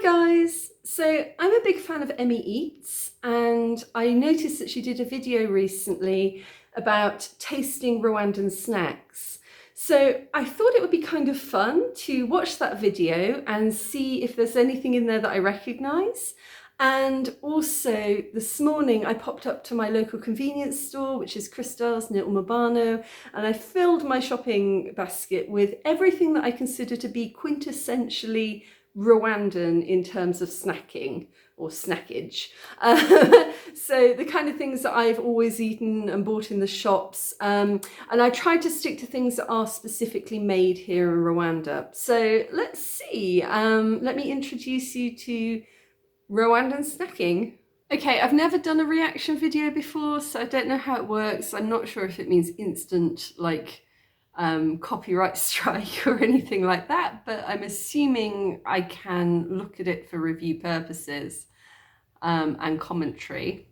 guys, so I'm a big fan of Emmy Eats, and I noticed that she did a video recently about tasting Rwandan snacks. So I thought it would be kind of fun to watch that video and see if there's anything in there that I recognise. And also this morning I popped up to my local convenience store, which is Crystals near Umabano, and I filled my shopping basket with everything that I consider to be quintessentially Rwandan in terms of snacking or snackage. So the kind of things that I've always eaten and bought in the shops. And I tried to stick to things that are specifically made here in Rwanda. So let's see. Let me introduce you to Rwandan snacking. Okay, I've never done a reaction video before, so I don't know how it works. I'm not sure if it means instant, like, copyright strike or anything like that, but I'm assuming I can look at it for review purposes and commentary.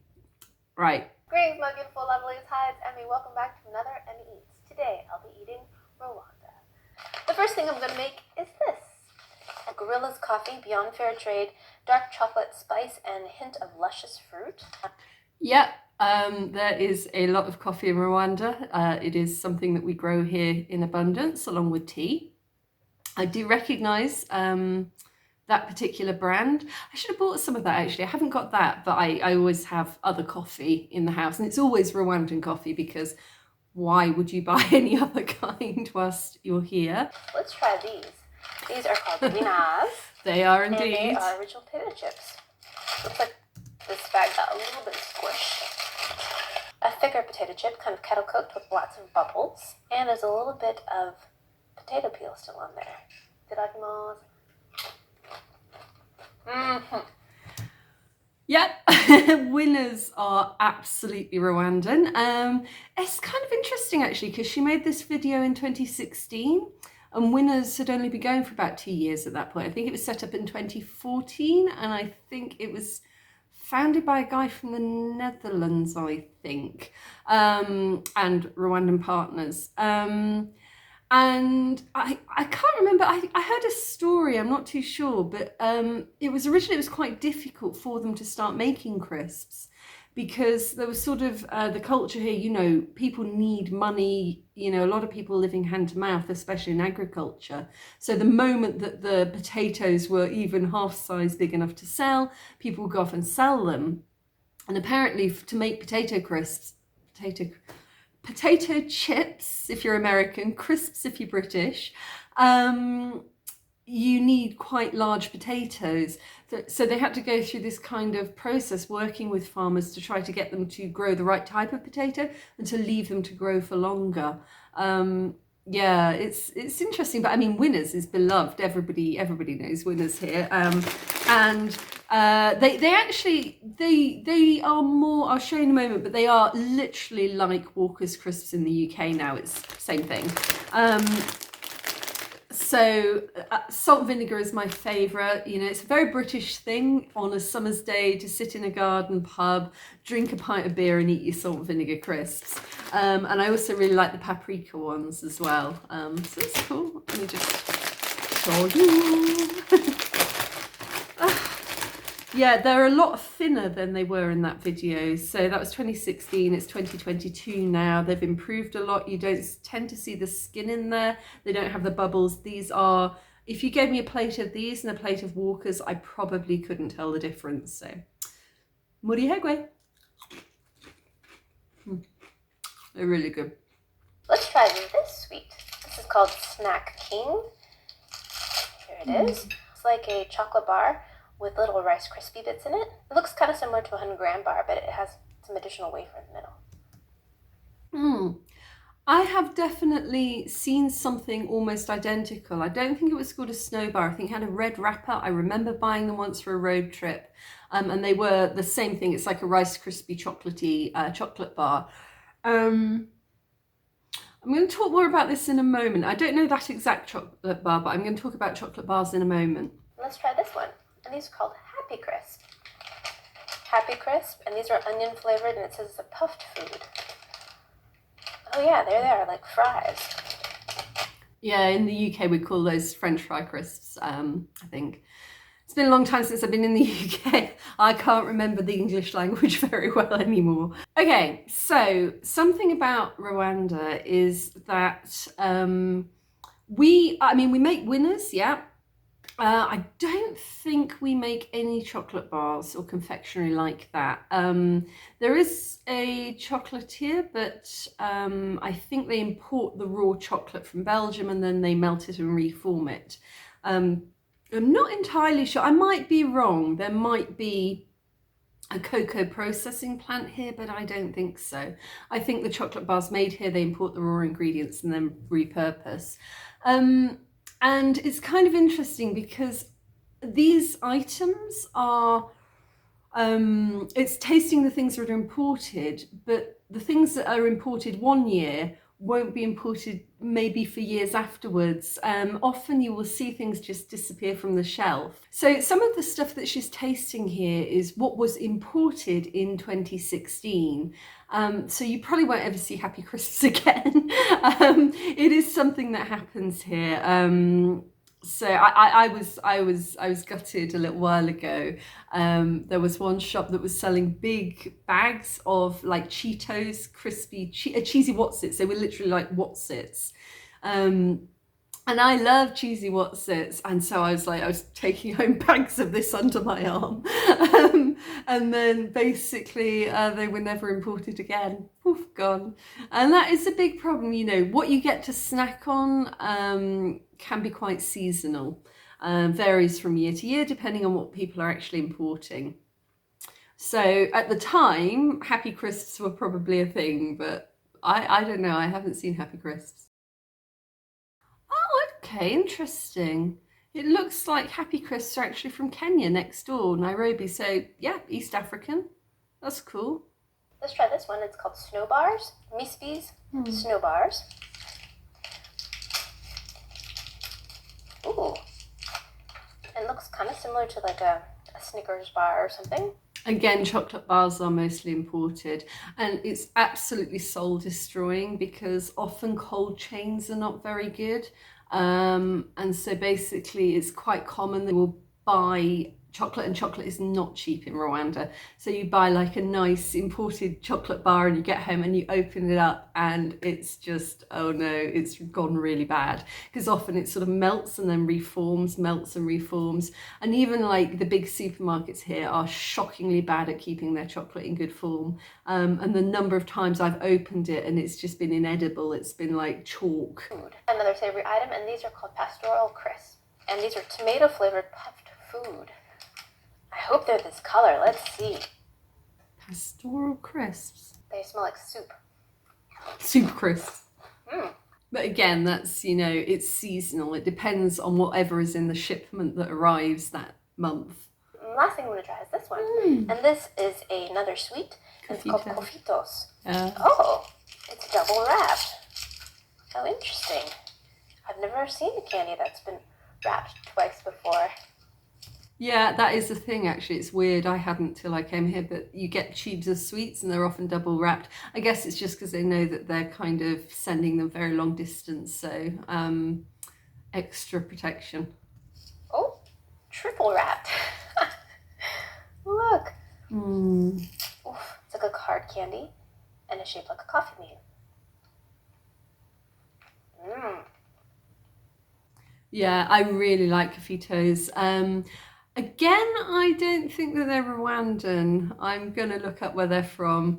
Right. Great, my beautiful lovelies. Hi, it's Emmy. Welcome back to another Emmy Eats. Today, I'll be eating Rwanda. The first thing I'm going to make is this. A Gorilla's Coffee Beyond Fair Trade, dark chocolate spice and hint of luscious fruit. Yep. There is a lot of coffee in Rwanda. It is something that we grow here in abundance along with tea. I do recognise that particular brand. I should have bought some of that actually. I haven't got that, but I always have other coffee in the house, and it's always Rwandan coffee because why would you buy any other kind whilst you're here? Let's try these. These are called Winners. They are and indeed. they are original potato chips. Looks like this bag got a little bit squished. A thicker potato chip, kind of kettle cooked with lots of bubbles. And there's a little bit of potato peel still on there. Itadakimasu. Yep, Winners are absolutely Rwandan. It's kind of interesting actually because she made this video in 2016 and Winners had only been going for about 2 years at that point. I think it was set up in 2014 and I think it was founded by a guy from the Netherlands, I think, and Rwandan partners. And I can't remember, I heard a story, I'm not too sure, but it was quite difficult for them to start making crisps because there was sort of the culture here, you know, people need money, you know, a lot of people living hand to mouth, especially in agriculture. So the moment that the potatoes were even half size big enough to sell, people would go off and sell them. And apparently to make potato crisps, potato chips if you're American, crisps if you're British, you need quite large potatoes. So they had to go through this kind of process working with farmers to try to get them to grow the right type of potato and to leave them to grow for longer. Yeah, it's interesting, but I mean, Winners is beloved. Everybody knows Winners here. And they are more, I'll show you in a moment, but they are literally like Walker's Crisps in the UK now. It's the same thing. So salt and vinegar is my favourite. You know, it's a very British thing on a summer's day to sit in a garden pub, drink a pint of beer and eat your salt and vinegar crisps. And I also really like the paprika ones as well. So it's cool. Let me just show you. Yeah, they're a lot thinner than they were in that video. So that was 2016, it's 2022 now. They've improved a lot. You don't tend to see the skin in there. They don't have the bubbles. These are, if you gave me a plate of these and a plate of Walker's, I probably couldn't tell the difference. So, Murihegwe. They're really good. Let's try this sweet. This is called Snack King. Here it is. It's like a chocolate bar with little Rice Krispie bits in it. It looks kind of similar to a 100-gram bar, but it has some additional wafer in the middle. I have definitely seen something almost identical. I don't think it was called a snow bar. I think it had a red wrapper. I remember buying them once for a road trip, and they were the same thing. It's like a Rice Krispie chocolatey chocolate bar. I'm going to talk more about this in a moment. I don't know that exact chocolate bar, but I'm going to talk about chocolate bars in a moment. Let's try this one. And these are called Happy Crisp. Happy Crisp, and these are onion flavored, and it says it's a puffed food. Oh yeah, there they are, like fries. Yeah, in the UK we call those French fry crisps, I think. It's been a long time since I've been in the UK. I can't remember the English language very well anymore. Okay, so something about Rwanda is that we make winners, yeah. I don't think we make any chocolate bars or confectionery like that. There is a chocolatier, but I think they import the raw chocolate from Belgium and then they melt it and reform it. I'm not entirely sure. I might be wrong. There might be a cocoa processing plant here, but I don't think so. I think the chocolate bars made here, they import the raw ingredients and then repurpose. And it's kind of interesting because these items are, it's tasting the things that are imported, but the things that are imported one year won't be imported maybe for years afterwards. Often you will see things just disappear from the shelf. So some of the stuff that she's tasting here is what was imported in 2016. So you probably won't ever see Happy Crisps again. It is something that happens here. So I was gutted a little while ago. There was one shop that was selling big bags of like Cheetos, crispy, cheesy Wotsits. They were literally like Wotsits. And I love cheesy Wotsits, and so I was taking home bags of this under my arm. And then basically they were never imported again. Poof, gone. And that is a big problem, you know, what you get to snack on can be quite seasonal. Varies from year to year depending on what people are actually importing. So at the time, Happy Crisps were probably a thing, but I don't know, I haven't seen Happy Crisps. Oh, okay, interesting. It looks like Happy Crisps are actually from Kenya next door, Nairobi. So yeah, East African. That's cool. Let's try this one. It's called Snow Bars. Mispi's Snow Bars. Ooh. It looks kind of similar to like a Snickers bar or something. Again, chocolate bars are mostly imported, and it's absolutely soul destroying because often cold chains are not very good. And so basically it's quite common that we'll buy chocolate, and chocolate is not cheap in Rwanda. So you buy like a nice imported chocolate bar and you get home and you open it up and it's just, oh no, it's gone really bad. Because often it sort of melts and then reforms, melts and reforms. And even like the big supermarkets here are shockingly bad at keeping their chocolate in good form. And the number of times I've opened it and it's just been inedible, it's been like chalk. Food. Another savory item, and these are called Pastoral Crisps. And these are tomato flavored puffed food. I hope they're this color. Let's see. Pastoral Crisps. They smell like soup. Soup crisps. Mm. But again, that's, you know, it's seasonal. It depends on whatever is in the shipment that arrives that month. Last thing I'm going to try is this one. And this is another sweet. It's called Cofitos. Oh, it's double wrapped. How interesting. I've never seen a candy that's been wrapped twice before. Yeah, that is the thing actually. It's weird. I hadn't till I came here, but you get tubes of sweets and they're often double wrapped. I guess it's just because they know that they're kind of sending them very long distance, so extra protection. Oh, triple wrapped. Look. Oof, it's like a hard candy and it's shaped like a coffee bean. Yeah, I really like Cofitos. Again, I don't think that they're Rwandan. I'm going to look up where they're from.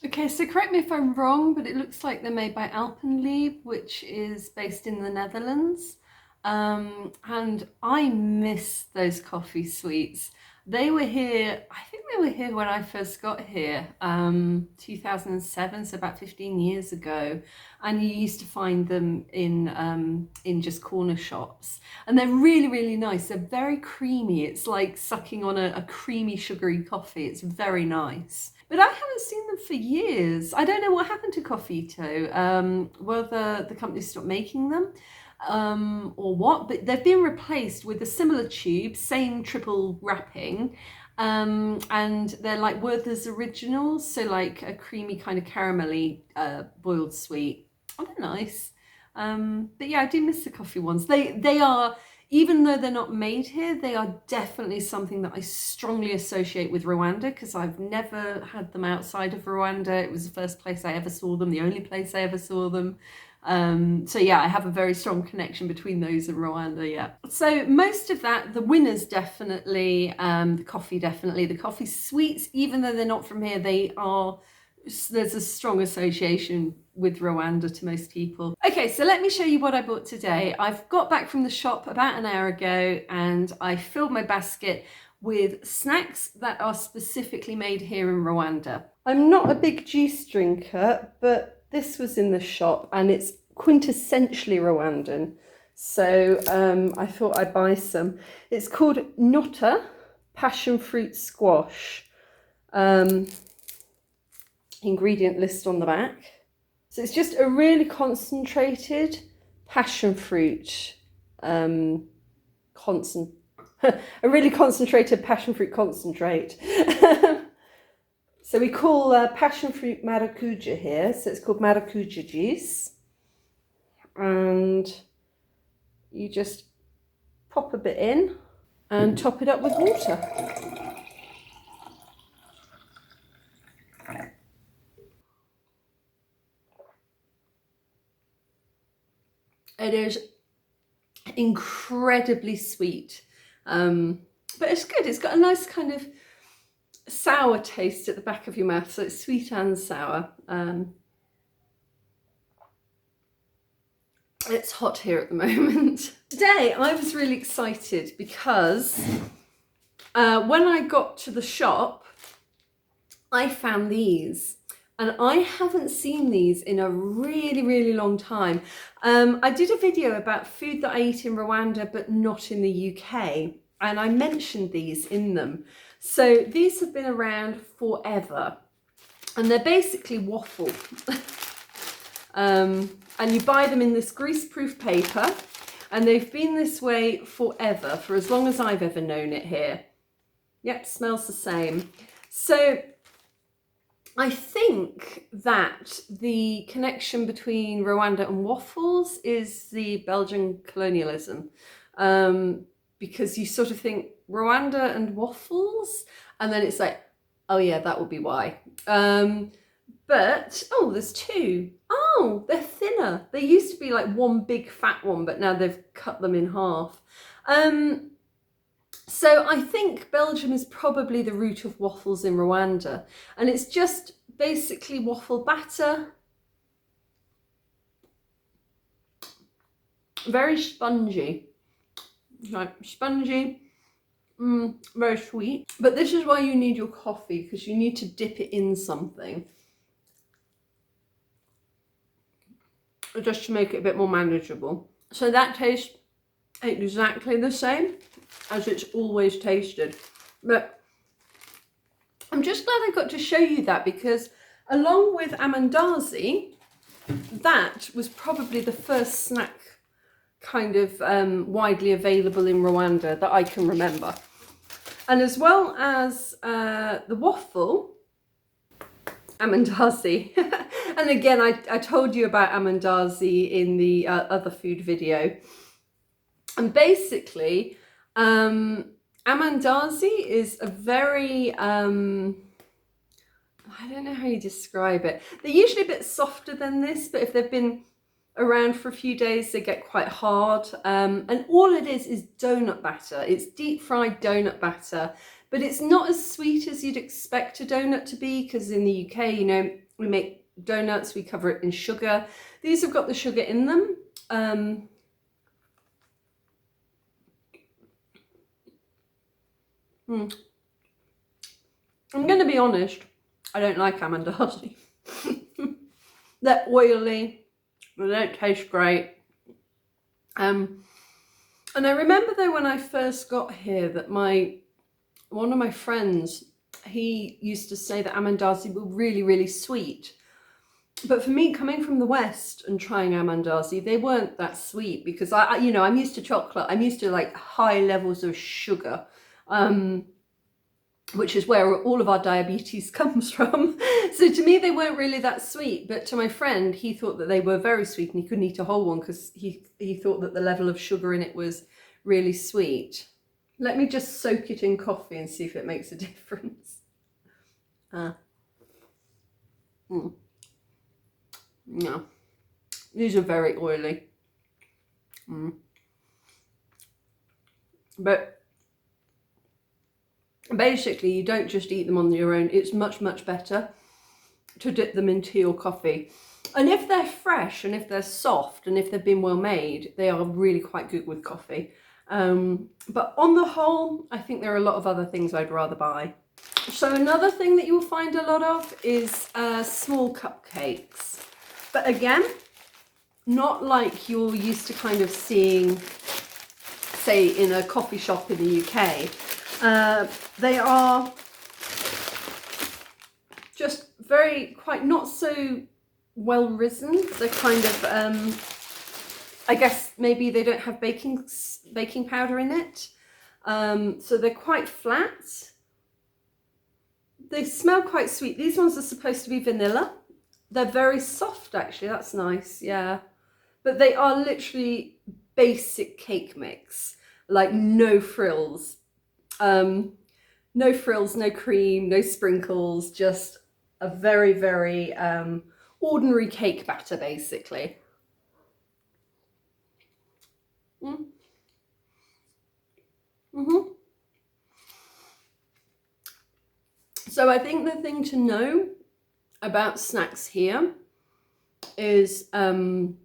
Okay, so correct me if I'm wrong, but it looks like they're made by Alpenliebe, which is based in the Netherlands. And I miss those coffee sweets. They were here, I think they were here when I first got here, 2007, so about 15 years ago. And you used to find them in just corner shops. And they're really, really nice. They're very creamy. It's like sucking on a creamy, sugary coffee. It's very nice. But I haven't seen them for years. I don't know what happened to Coffito, whether the company stopped making them. Or what, but they've been replaced with a similar tube, same triple wrapping, and they're like Werther's Originals, so like a creamy kind of caramelly boiled sweet. Oh, they're nice. But yeah, I do miss the coffee ones. They are, Even though they're not made here, they are definitely something that I strongly associate with Rwanda, because I've never had them outside of Rwanda. It was the first place I ever saw them, the only place I ever saw them. So yeah, I have a very strong connection between those and Rwanda, yeah. So most of that, the winners definitely, the coffee sweets, even though they're not from here, there's a strong association with Rwanda to most people. Okay, so let me show you what I bought today. I've got back from the shop about an hour ago and I filled my basket with snacks that are specifically made here in Rwanda. I'm not a big juice drinker, but this was in the shop and it's quintessentially Rwandan. So I thought I'd buy some. It's called Nota Passion Fruit Squash. Ingredient list on the back. So it's just a really concentrated passion fruit, a really concentrated passion fruit concentrate. So we call passion fruit maracuja here. So it's called maracuja juice. And you just pop a bit in and top it up with water. It is incredibly sweet, but it's good. It's got a nice kind of sour taste at the back of your mouth, so it's sweet and sour. It's hot here at the moment. Today I was really excited because when I got to the shop, I found these. And I haven't seen these in a really, really long time. I did a video about food that I eat in Rwanda, but not in the UK. And I mentioned these in them. So these have been around forever. And they're basically waffle. And you buy them in this greaseproof paper. And they've been this way forever, for as long as I've ever known it here. Yep, smells the same. So I think that the connection between Rwanda and waffles is the Belgian colonialism, because you sort of think Rwanda and waffles, and then it's like, oh yeah, that would be why. But, oh, there's two. Oh, they're thinner. They used to be like one big fat one, but now they've cut them in half. So I think Belgium is probably the root of waffles in Rwanda. And it's just basically waffle batter. Very spongy. Like spongy, very sweet. But this is why you need your coffee, because you need to dip it in something. Just to make it a bit more manageable. So that tastes exactly the same as it's always tasted. But I'm just glad I got to show you that, because along with amandazi, that was probably the first snack kind of widely available in Rwanda that I can remember. And as well as the waffle, amandazi. And again, I told you about amandazi in the other food video. And basically, amandazi is a very, I don't know how you describe it. They're usually a bit softer than this, but if they've been around for a few days, they get quite hard. And all it is donut batter. It's deep fried donut batter, but it's not as sweet as you'd expect a donut to be, because in the UK, you know, we make donuts, we cover it in sugar. These have got the sugar in them. I'm going to be honest, I don't like amandazi. They're oily, they don't taste great. And I remember though when I first got here that one of my friends, he used to say that amandazi were really, really sweet. But for me, coming from the West and trying amandazi, they weren't that sweet, because I'm used to chocolate. I'm used to like high levels of sugar, which is where all of our diabetes comes from. So to me, they weren't really that sweet. But to my friend, he thought that they were very sweet, and he couldn't eat a whole one because he thought that the level of sugar in it was really sweet. Let me just soak it in coffee and see if it makes a difference. No, these are very oily. But basically, you don't just eat them on your own. It's much, much better to dip them into your coffee. And if they're fresh and if they're soft and if they've been well made, they are really quite good with coffee. But on the whole, I think there are a lot of other things I'd rather buy. So another thing that you will find a lot of is small cupcakes. But again, not like you're used to kind of seeing, say, in a coffee shop in the UK. They are just quite not so well risen. They're kind of, I guess maybe they don't have baking powder in it. So they're quite flat. They smell quite sweet. These ones are supposed to be vanilla. They're very soft, actually. That's nice, yeah. But they are literally basic cake mix, like no frills. No frills, no cream, no sprinkles, just a very, very ordinary cake batter, basically. So I think the thing to know about snacks here is, you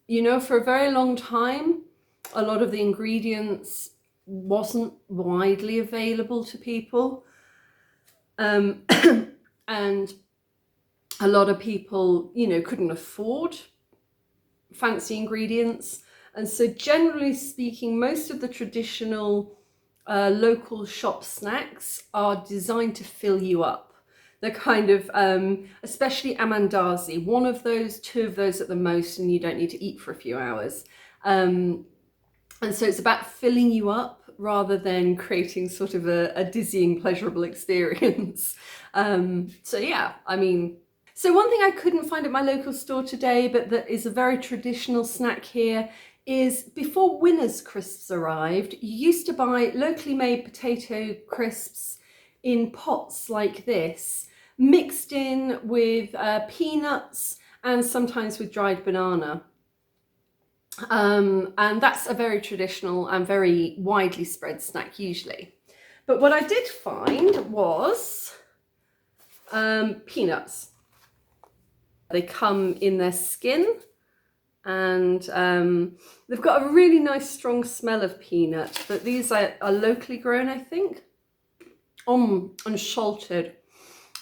know, for a very long time, a lot of the ingredients wasn't widely available to people. And a lot of people, you know, couldn't afford fancy ingredients. And so generally speaking, most of the traditional local shop snacks are designed to fill you up. They're kind of, especially amandazi, one of those, two of those at the most, and you don't need to eat for a few hours. And so it's about filling you up rather than creating sort of a dizzying, pleasurable experience. So yeah, I mean, so one thing I couldn't find at my local store today, but that is a very traditional snack here, is before Winners crisps arrived, you used to buy locally made potato crisps in pots like this, mixed in with peanuts and sometimes with dried banana. And that's a very traditional and very widely spread snack usually. But what I did find was peanuts. They come in their skin, and they've got a really nice strong smell of peanut, but these are locally grown, I think, and salted.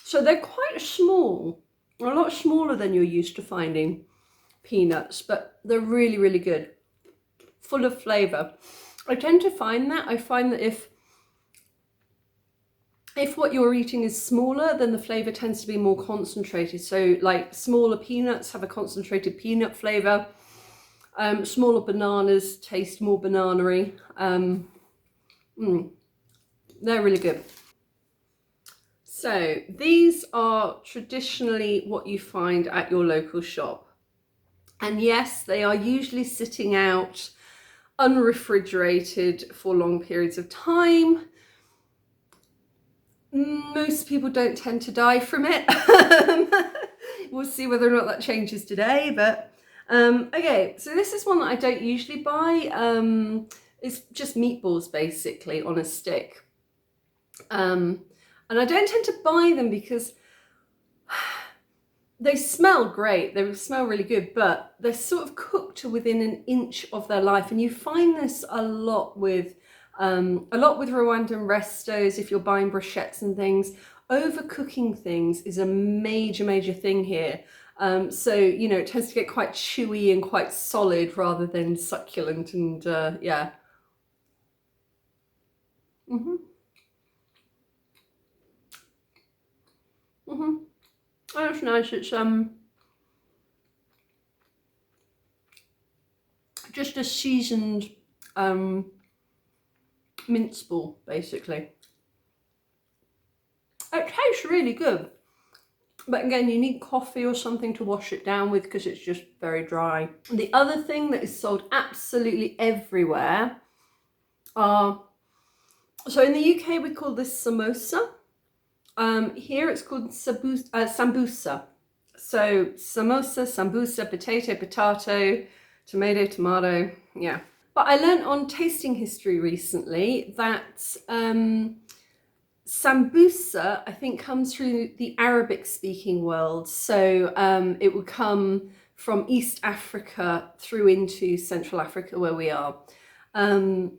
So they're quite small, a lot smaller than you're used to finding peanuts, but they're really, really good, full of flavour. I tend to find that. I find that if what you're eating is smaller, then the flavour tends to be more concentrated. So like smaller peanuts have a concentrated peanut flavour. Smaller bananas taste more banana-y. They're really good. So these are traditionally what you find at your local shop. And yes, they are usually sitting out unrefrigerated for long periods of time. Most people don't tend to die from it. We'll see whether or not that changes today, but okay, so this is one that I don't usually buy. It's just meatballs basically on a stick. And I don't tend to buy them because they smell great, they smell really good, but they're sort of cooked to within an inch of their life. And you find this a lot with Rwandan restos. If you're buying brochettes and things, overcooking things is a major thing here. So, you know, it tends to get quite chewy and quite solid rather than succulent, and yeah. That's nice. It's just a seasoned mince ball, basically. It tastes really good. But again, you need coffee or something to wash it down with because it's just very dry. The other thing that is sold absolutely everywhere are, so in the UK we call this samosa. Here it's called sambusa. So samosa, sambusa, potato, tomato, yeah. But I learned on Tasting History recently that sambusa, I think, comes through the Arabic speaking world. So it would come from East Africa through into Central Africa where we are. And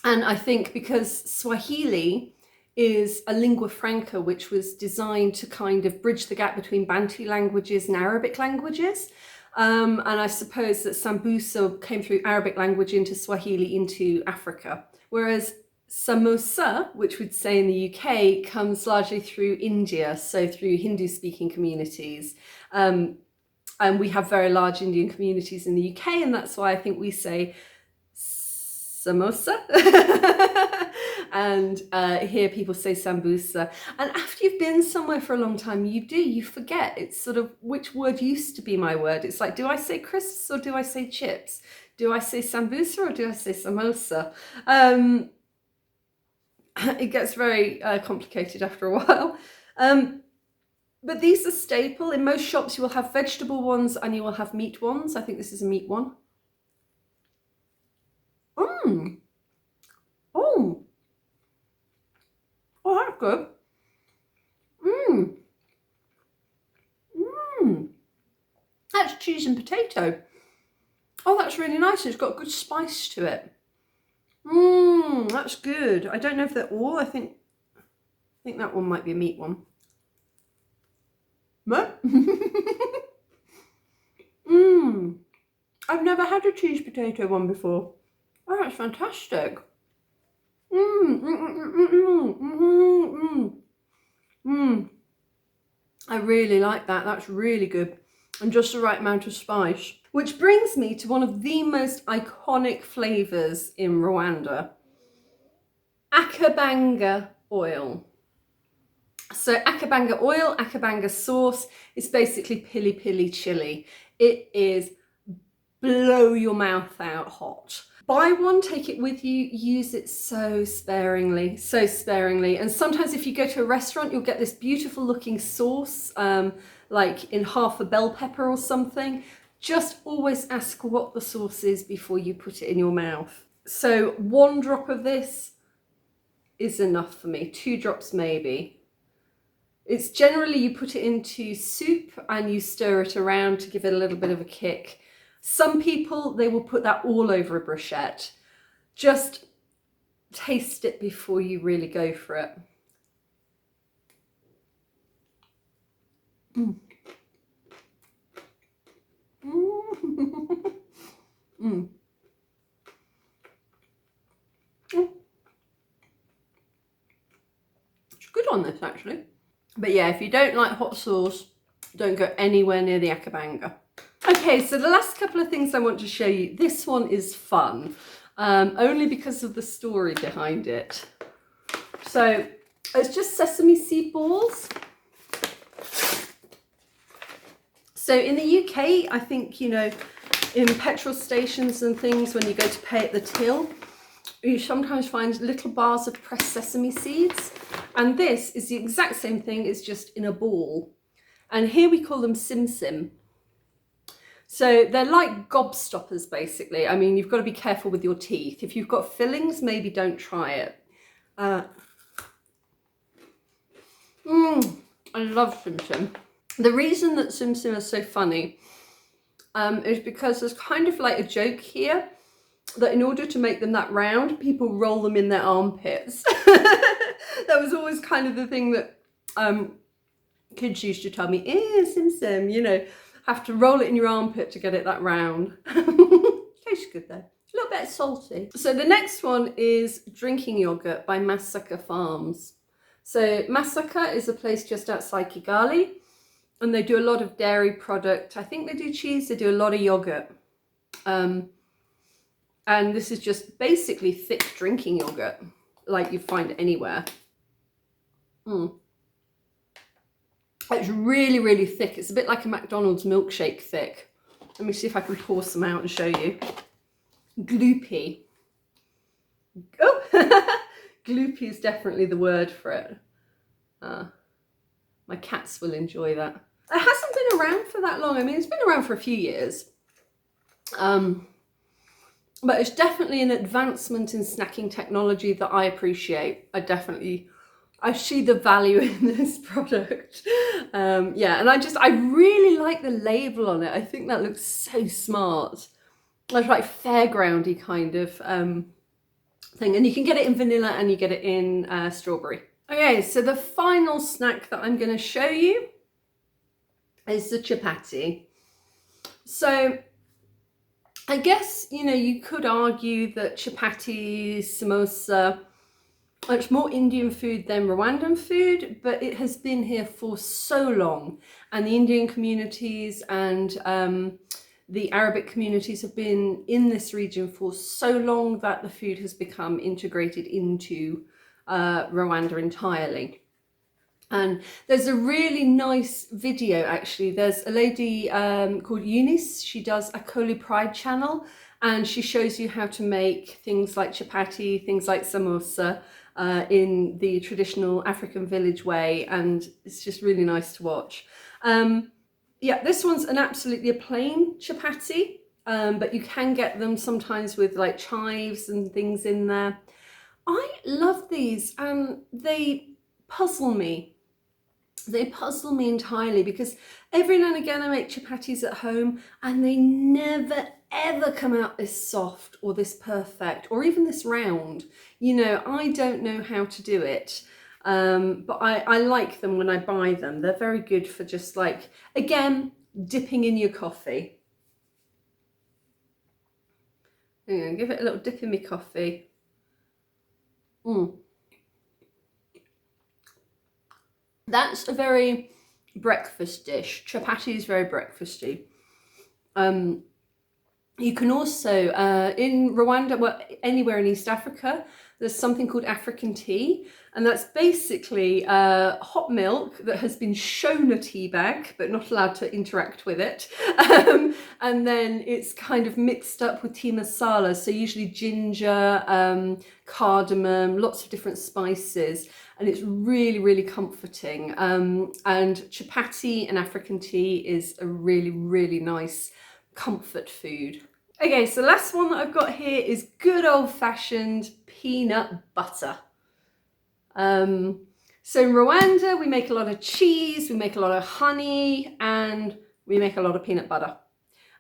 I think because Swahili is a lingua franca which was designed to kind of bridge the gap between Bantu languages and Arabic languages. And I suppose that sambusa came through Arabic language into Swahili into Africa. Whereas samosa, which we'd say in the UK, comes largely through India, so through Hindu-speaking communities. And we have very large Indian communities in the UK, and that's why I think we say samosa. And here people say sambusa. And after you've been somewhere for a long time, you forget. It's sort of which word used to be my word. It's like, do I say crisps or do I say chips? Do I say sambusa or do I say samosa? It gets very complicated after a while. But these are staple. In most shops you will have vegetable ones and you will have meat ones. I think this is a meat one. Oh, that's good. That's cheese and potato. Oh, that's really nice. It's got good spice to it. That's good. I don't know if they're all. I think that one might be a meat one. No? I've never had a cheese potato one before. Oh, that's fantastic. I really like that. That's really good. And just the right amount of spice. Which brings me to one of the most iconic flavours in Rwanda. Akabanga oil. So akabanga oil, akabanga sauce is basically pili pili chili. It is blow your mouth out hot. Buy one, take it with you, use it so sparingly, so sparingly. And sometimes if you go to a restaurant, you'll get this beautiful looking sauce, like in half a bell pepper or something. Just always ask what the sauce is before you put it in your mouth. So 1 drop of this is enough for me, 2 drops maybe. It's generally you put it into soup and you stir it around to give it a little bit of a kick. Some people, they will put that all over a bruschetta. Just taste it before you really go for it. It's good on this actually. But yeah, if you don't like hot sauce, don't go anywhere near the akabanga. Okay, so the last couple of things I want to show you. This one is fun, only because of the story behind it. So it's just sesame seed balls. So in the UK, I think, you know, in petrol stations and things, when you go to pay at the till, you sometimes find little bars of pressed sesame seeds. And this is the exact same thing, it's just in a ball. And here we call them Sim Sim. So they're like gobstoppers, basically. I mean, you've got to be careful with your teeth. If you've got fillings, maybe don't try it. I love Sim Sim. The reason that Sim Sim is so funny is because there's kind of like a joke here that in order to make them that round, people roll them in their armpits. That was always kind of the thing that kids used to tell me, Sim Sim, you know, have to roll it in your armpit to get it that round. Tastes good though. A little bit salty. So the next one is Drinking Yogurt by Masaka Farms. So Masaka is a place just outside Kigali, and they do a lot of dairy product. I think they do cheese, they do a lot of yogurt. And this is just basically thick drinking yogurt, like you find anywhere. It's really, really thick. It's a bit like a McDonald's milkshake thick. Let me see if I can pour some out and show you. Gloopy. Oh, gloopy is definitely the word for it. My cats will enjoy that. It hasn't been around for that long. I mean, it's been around for a few years. But it's definitely an advancement in snacking technology that I appreciate. I see the value in this product. Yeah, and I really like the label on it. I think that looks so smart. It's like fairgroundy kind of thing. And you can get it in vanilla and you get it in strawberry. Okay, so the final snack that I'm going to show you is the chapati. So I guess, you know, you could argue that chapati, samosa, it's more Indian food than Rwandan food, but it has been here for so long. And the Indian communities and the Arabic communities have been in this region for so long that the food has become integrated into Rwanda entirely. And there's a really nice video, actually. There's a lady called Eunice. She does a Koli Pride channel, and she shows you how to make things like chapati, things like samosa in the traditional African village way, and it's just really nice to watch. Yeah, this one's absolutely a plain chapati, but you can get them sometimes with like chives and things in there. I love these, and they puzzle me. They puzzle me entirely because every now and again I make chapatis at home and they never ever come out this soft or this perfect or even this round. You know, I don't know how to do it, but I like them when I buy them. They're very good for just like, again, dipping in your coffee. Give it a little dip in my coffee. That's a very breakfast dish. Chapati is very breakfasty. You can also, in Rwanda, well, anywhere in East Africa, there's something called African tea. And that's basically hot milk that has been shown a tea bag, but not allowed to interact with it. And then it's kind of mixed up with tea masala. So usually ginger, cardamom, lots of different spices. And it's really, really comforting. And chapati and African tea is a really, really nice comfort food. Okay, so last one that I've got here is good old-fashioned peanut butter. So in Rwanda, we make a lot of cheese, we make a lot of honey, and we make a lot of peanut butter.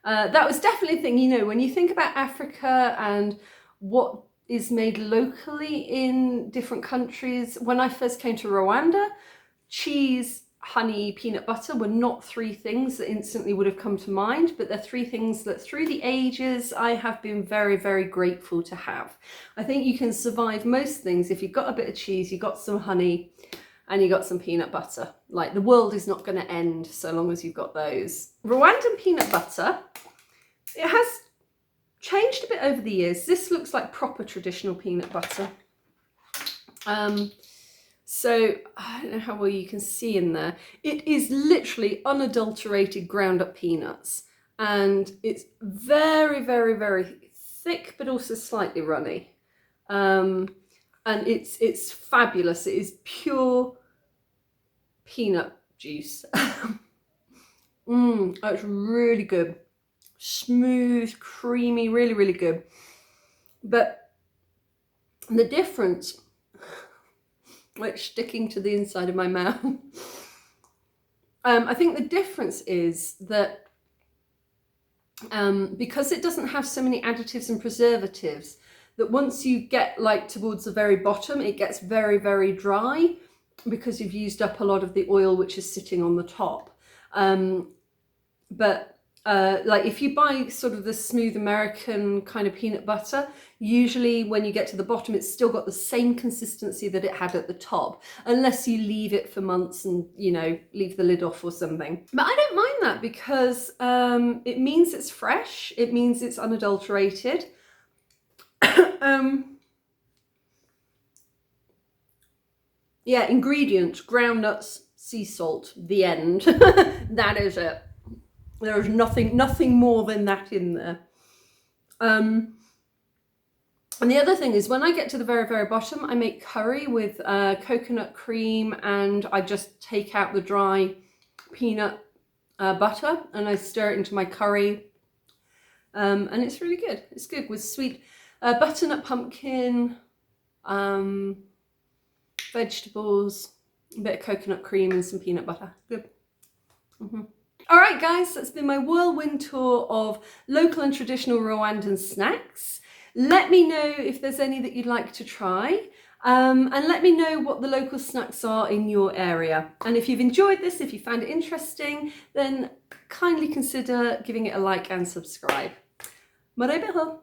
That was definitely a thing, you know, when you think about Africa and what is made locally in different countries. When I first came to Rwanda, cheese, honey, peanut butter were not three things that instantly would have come to mind, but they're three things that through the ages I have been very, very grateful to have. I think you can survive most things if you've got a bit of cheese, you've got some honey, and you got some peanut butter. Like, the world is not going to end so long as you've got those. Rwandan peanut butter, it has changed a bit over the years. This looks like proper traditional peanut butter. So I don't know how well you can see in there. It is literally unadulterated ground up peanuts, and it's very, very, very thick, but also slightly runny. And it's fabulous. It is pure peanut juice. Oh, it's really good. Smooth, creamy, really, really good. But the difference, which sticking to the inside of my mouth, I think the difference is that because it doesn't have so many additives and preservatives, that once you get like towards the very bottom, it gets very, very dry because you've used up a lot of the oil which is sitting on the top. Like if you buy sort of the smooth American kind of peanut butter, usually when you get to the bottom, it's still got the same consistency that it had at the top, unless you leave it for months and, you know, leave the lid off or something. But I don't mind that because it means it's fresh. It means it's unadulterated. Yeah, ingredients: ground nuts, sea salt, the end. That is it. There is nothing more than that in there. And the other thing is, when I get to the very, very bottom, I make curry with coconut cream, and I just take out the dry peanut butter and I stir it into my curry. And it's really good. It's good with sweet butternut pumpkin, vegetables, a bit of coconut cream and some peanut butter. Good. All right, guys, that's been my whirlwind tour of local and traditional Rwandan snacks. Let me know if there's any that you'd like to try, and let me know what the local snacks are in your area. And if you've enjoyed this, if you found it interesting, then kindly consider giving it a like and subscribe. Marebeho!